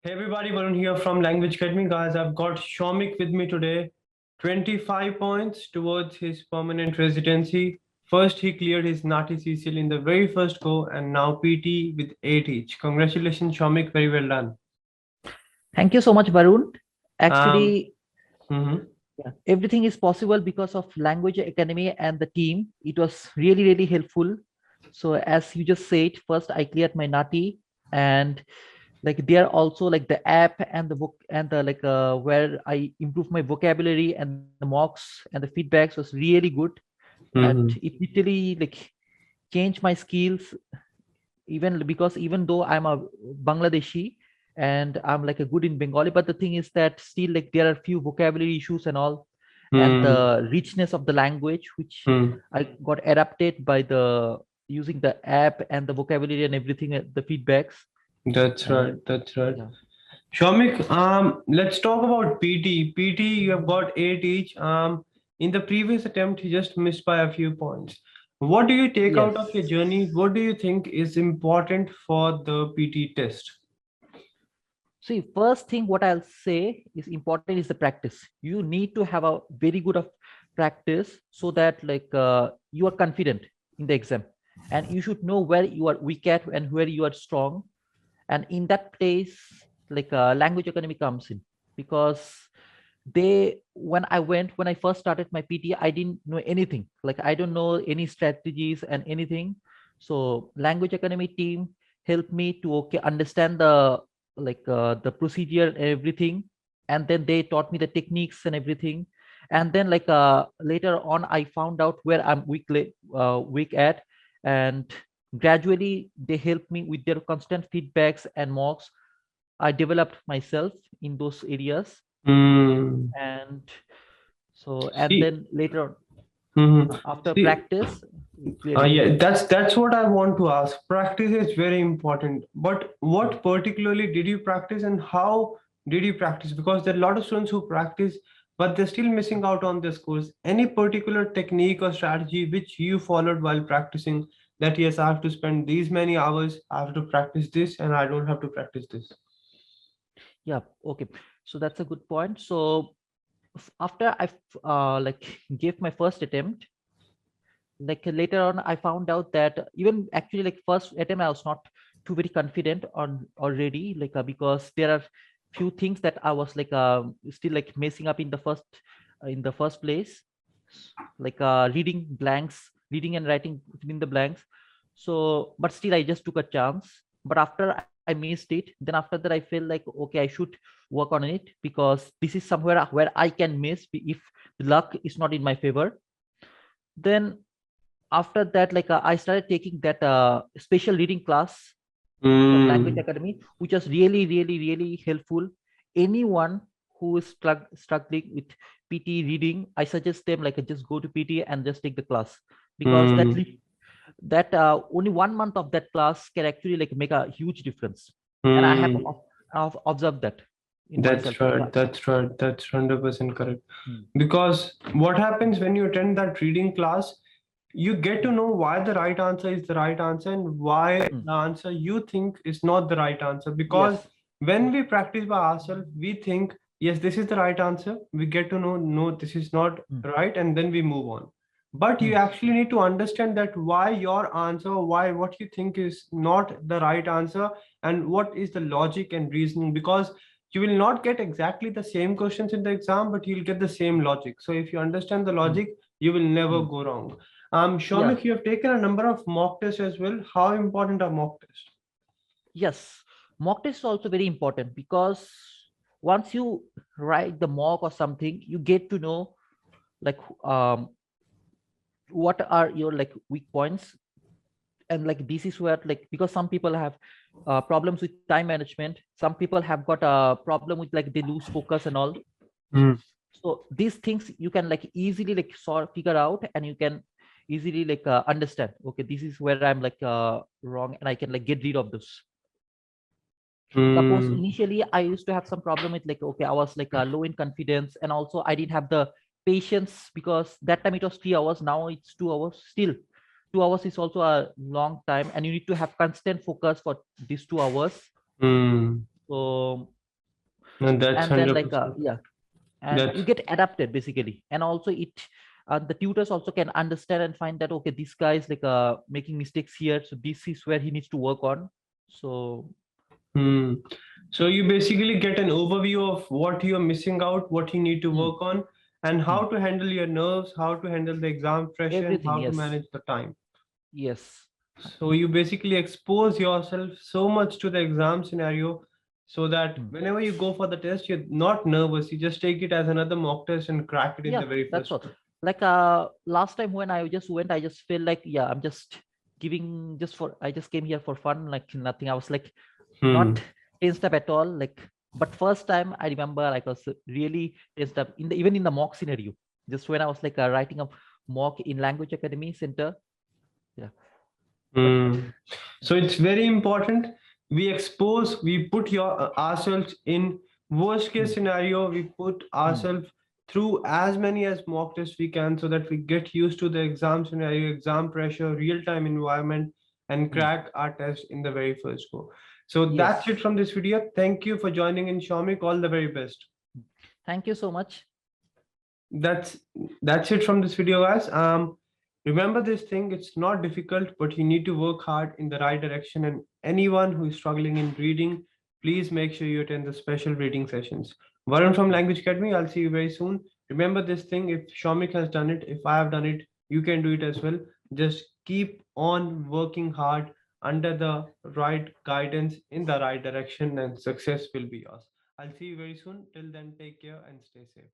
Hey everybody, Varun here from Language Academy. Guys, I've got Shoumik with me today. 25 points towards his permanent residency. First, he cleared his Naati CCL in the very first go, and now PT with 8 each. Congratulations, Shoumik. Very well done. Thank you so much, Varun. Actually, mhm. everything is possible because of Language Academy and the team. It was really, really helpful. So as you just said, first I cleared my Naati, and like there also like the app and the book and the where I improved my vocabulary and the mocks and the feedbacks was really good. And it literally like changed my skills, even though I'm a Bangladeshi and I'm like a good in Bengali, but the thing is that still like there are few vocabulary issues and all, and the richness of the language which I got adapted by the using the app and the vocabulary and everything, the feedbacks. That's right. That's right. Yeah. Shoumik, let's talk about PT. PT, you have got 8 each. In the previous attempt, he just missed by a few points. What do you take out of your journey? What do you think is important for the PT test? See, first thing what I'll say is important is the practice. You need to have a very good of practice so that like you are confident in the exam, and you should know where you are weak at and where you are strong. And in that place, like Language Academy comes in, because when I first started my PT, I didn't know anything. Like I don't know any strategies and anything. So Language Academy team helped me to understand the the procedure and everything, and then they taught me the techniques and everything. And then like later on I found out where I'm weak at, and gradually they helped me with their constant feedbacks and mocks. I developed myself in those areas. And so then later after practice, yeah, that's what I want to ask. Practice is very important, but what particularly did you practice and how did you practice? Because there are a lot of students who practice but they're still missing out on their scores. Any particular technique or strategy which you followed while practicing, that yes, I have to spend these many hours, I have to practice this, and I don't have to practice this? Yeah, okay, so that's a good point. So after I gave my first attempt, like later on I found out that even actually like first attempt I was not too very confident on already, like because there are few things that I was like still like messing up in the first place, like reading and writing in the blanks. So but still I just took a chance. But after I missed it, then after that I felt like okay, I should work on it, because this is somewhere where I can miss if the luck is not in my favor. Then after that, like I started taking that special reading class from Language Academy, which was really, really, really helpful. Anyone who is struggling with PT reading, I suggest them like just go to PT and just take the class, because that only 1 month of that class can actually like make a huge difference. And I have observed that. That's right. That's right. That's 100% correct. Because what happens when you attend that reading class, you get to know why the right answer is the right answer and why the answer you think is not the right answer. Because when we practice by ourselves, we think, yes, this is the right answer. We get to know, no, this is not right, and then we move on. But you actually need to understand that why your answer, why what you think is not the right answer, and what is the logic and reasoning. Because you will not get exactly the same questions in the exam, but you'll get the same logic. So if you understand the logic, you will never go wrong. Shoumik, you have taken a number of mock tests as well. How important are mock tests? Yes, mock tests are also very important, because once you write the mock or something, you get to know like what are your like weak points. And like this is where like, because some people have problems with time management, some people have got a problem with like they lose focus and all. So these things you can like easily like figure out, and you can easily like understand, okay, this is where I'm like wrong, and I can like get rid of this. Suppose initially I used to have some problem with like, okay, I was like low in confidence, and also I didn't have the patience, because that time it was 3 hours, now it's 2 hours. Still 2 hours is also a long time, and you need to have constant focus for these 2 hours. So And that's and then like 100%. yeah, and you get adapted basically. And also it the tutors also can understand and find that okay, this guy is like making mistakes here, so this is where he needs to work on. So so you basically get an overview of what you're missing out, what you need to work on, and how to handle your nerves, how to handle the exam pressure, everything, and how yes. to manage the time. Yes. So you basically expose yourself so much to the exam scenario so that whenever you go for the test, you're not nervous. You just take it as another mock test and crack it in the very that's first. all. Like last time when I just went, I just feel like, yeah, I'm just giving I just came here for fun, like nothing. I was like not tensed up at all. Like, but first time I remember like I was really tensed up even in the mock scenario. Just when I was like writing a mock in Language Academy Center. Yeah. So it's very important. We put ourselves in worst case scenario. We put ourselves through as many as mock tests we can so that we get used to the exam scenario, exam pressure, real-time environment, and crack our test in the very first go. So that's it from this video. Thank you for joining in, Shoumik. All the very best. Thank you so much. That's it from this video, guys. Remember this thing, it's not difficult, but you need to work hard in the right direction. And anyone who is struggling in reading, please make sure you attend the special reading sessions. Varun from Language Academy, I'll see you very soon. Remember this thing, if Shoumik has done it, if I have done it, you can do it as well. Just keep on working hard under the right guidance in the right direction, and success will be yours. I'll see you very soon. Till then, take care and stay safe.